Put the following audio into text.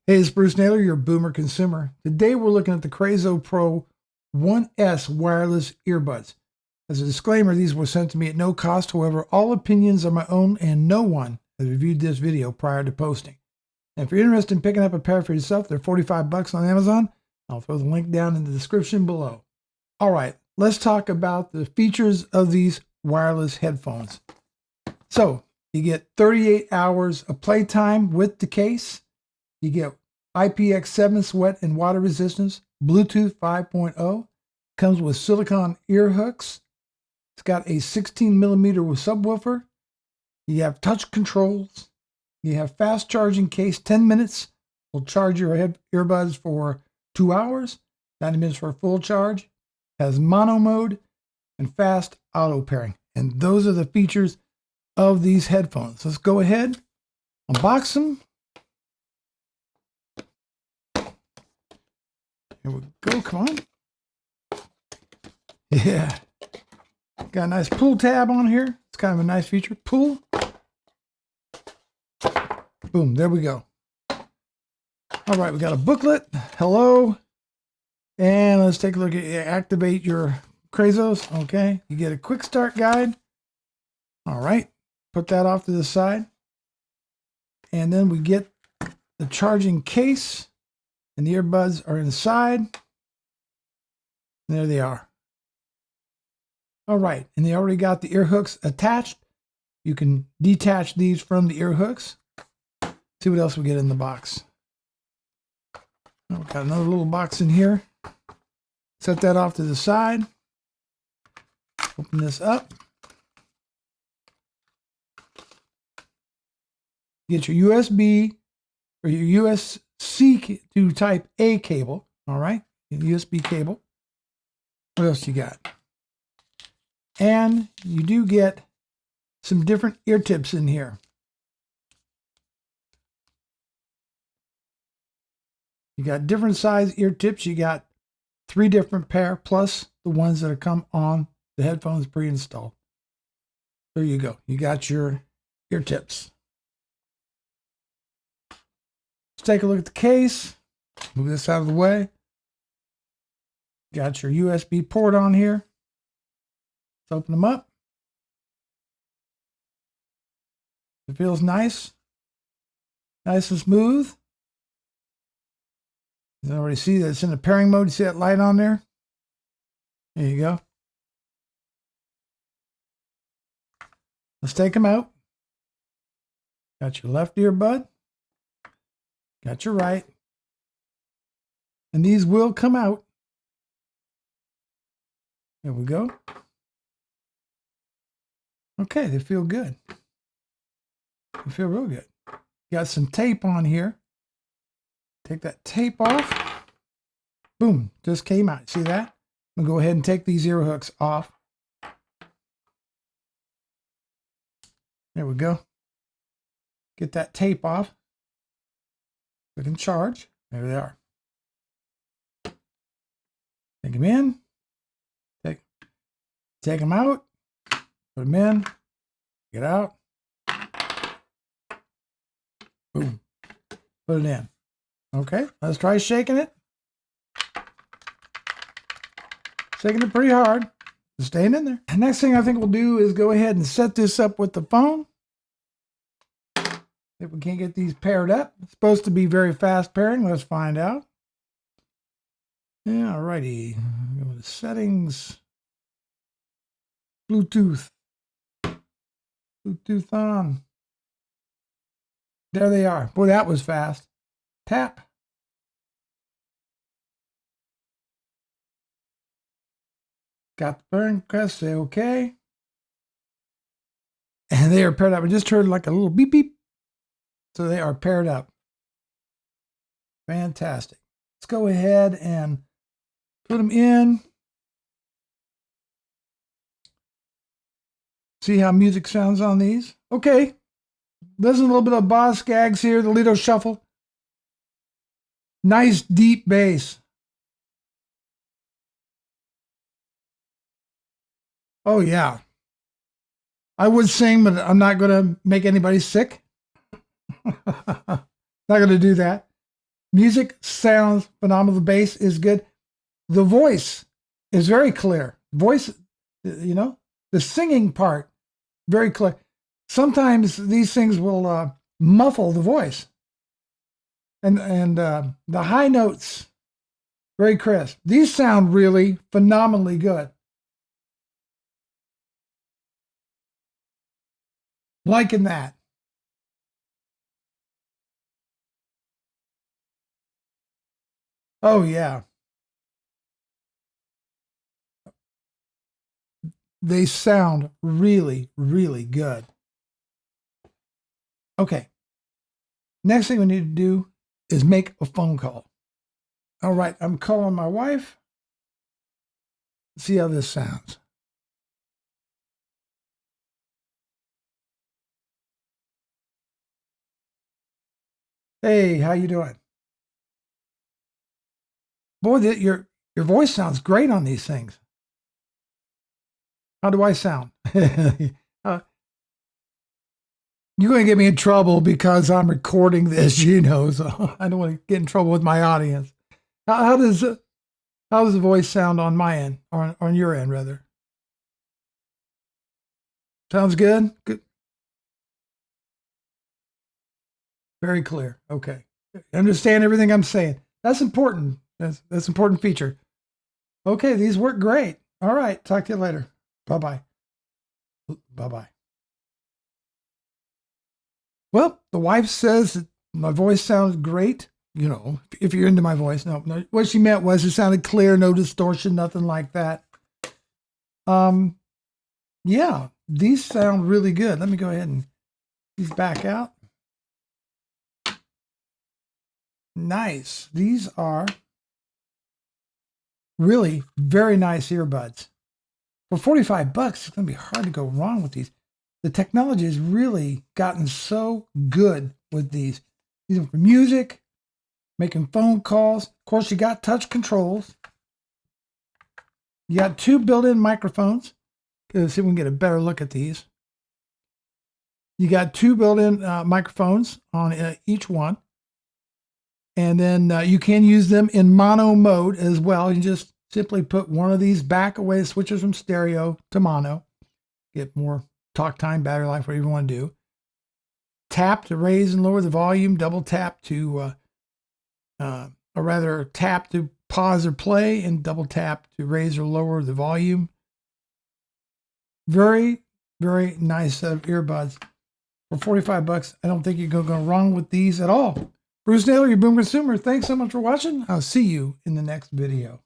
Hey, it's Bruce Naylor, your boomer consumer. Today we're looking at the CRAZO Pro 1S wireless earbuds. As a disclaimer, these were sent to me at no cost. However, all opinions are my own and no one has reviewed this video prior to posting. And if you're interested in picking up a pair for yourself, they're $45 on Amazon. I'll throw the link down in the description below. All right, let's talk about the features of these wireless headphones. So you get 38 hours of playtime with the case. You get IPX7 sweat and water resistance, Bluetooth 5.0, comes with silicone ear hooks. It's got a 16mm subwoofer. You have touch controls. You have fast charging case, 10 minutes will charge your earbuds for 2 hours, 90 minutes for a full charge. Has mono mode and fast auto pairing. And those are the features of these headphones. Let's go ahead, unbox them. Here we go, come on. Yeah. Got a nice pull tab on here. It's kind of a nice feature. Pull. Boom, there we go. All right, we got a booklet. Hello. And let's take a look at activate your CRAZOs. Okay, you get a quick start guide. All right, put that off to the side. And then we get the charging case. And the earbuds are inside. And there they are. All right. And they already got the ear hooks attached. You can detach these from the ear hooks. See what else we get in the box. Oh, we've got another little box in here. Set that off to the side. Open this up. Get your USB or your USB-C to type A cable. All right, USB cable. What else you got? And you do get some different ear tips in here. You got different size ear tips. You got 3 different pair plus the ones that come on the headphones pre-installed. There you go. You got your ear tips. Let's take a look at the case. Move this out of the way. Got your USB port on here. Let's open them up. It feels nice. Nice and smooth. You can already see that it's in the pairing mode. You see that light on there? There you go. Let's take them out. Got your left earbud. Got your right. And these will come out. There we go. Okay, they feel good. They feel real good. Got some tape on here. Take that tape off. Boom, just came out. See that? I'm going to go ahead and take these ear hooks off. There we go. Get that tape off. Click and charge. There they are. Take them in. Take them out. Put them in. Get out. Boom. Put it in. Okay, let's try shaking it. Shaking it pretty hard. It's staying in there. The next thing I think we'll do is go ahead and set this up with the phone. If we can't get these paired up. It's supposed to be very fast pairing. Let's find out. Yeah, alrighty. Go to settings. Bluetooth. Bluetooth on. There they are. Boy, that was fast. Tap. Got the pairing request. Say okay. And they are paired up. I just heard like a little beep beep. So they are paired up. Fantastic. Let's go ahead and put them in. See how music sounds on these? Okay. Listen a little bit of Boz Scaggs here, the Lido Shuffle. Nice deep bass. Oh yeah. I would sing, but I'm not going to make anybody sick. Not going to do that. Music sounds phenomenal. The bass is good. The voice is very clear. Voice, the singing part, very clear. Sometimes these things will muffle the voice. And the high notes, very crisp. These sound really phenomenally good. Liking that. Oh, yeah. They sound really, really good. Okay. Next thing we need to do is make a phone call. All right. I'm calling my wife. See how this sounds. Hey, how you doing? Boy, your voice sounds great on these things. How do I sound? You're going to get me in trouble because I'm recording this, so I don't want to get in trouble with my audience. How does the voice sound on my end, or on your end, rather? Sounds good? Good. Very clear. Okay. Understand everything I'm saying. That's important. That's an important feature. Okay, these work great. All right. Talk to you later. Bye-bye. Bye-bye. Well, the wife says that my voice sounds great. If you're into my voice. No, what she meant was it sounded clear, no distortion, nothing like that. Yeah, these sound really good. Let me go ahead and these back out. Nice. These are really very nice earbuds. For 45 bucks, it's going to be hard to go wrong with these. The technology has really gotten so good with these. These are for music, making phone calls. Of course, you got touch controls. You got 2 built-in microphones. Let's see if we can get a better look at these. You got 2 built-in microphones on each one. And then you can use them in mono mode as well. You just simply put one of these back away, it switches from stereo to mono. Get more talk time, battery life, whatever you want to do. Tap to raise and lower the volume. Double tap to, or rather tap to pause or play, and double tap to raise or lower the volume. Very, very nice set of earbuds. For 45 bucks, I don't think you're going to go wrong with these at all. Bruce Naylor, your Boom Consumer. Thanks so much for watching. I'll see you in the next video.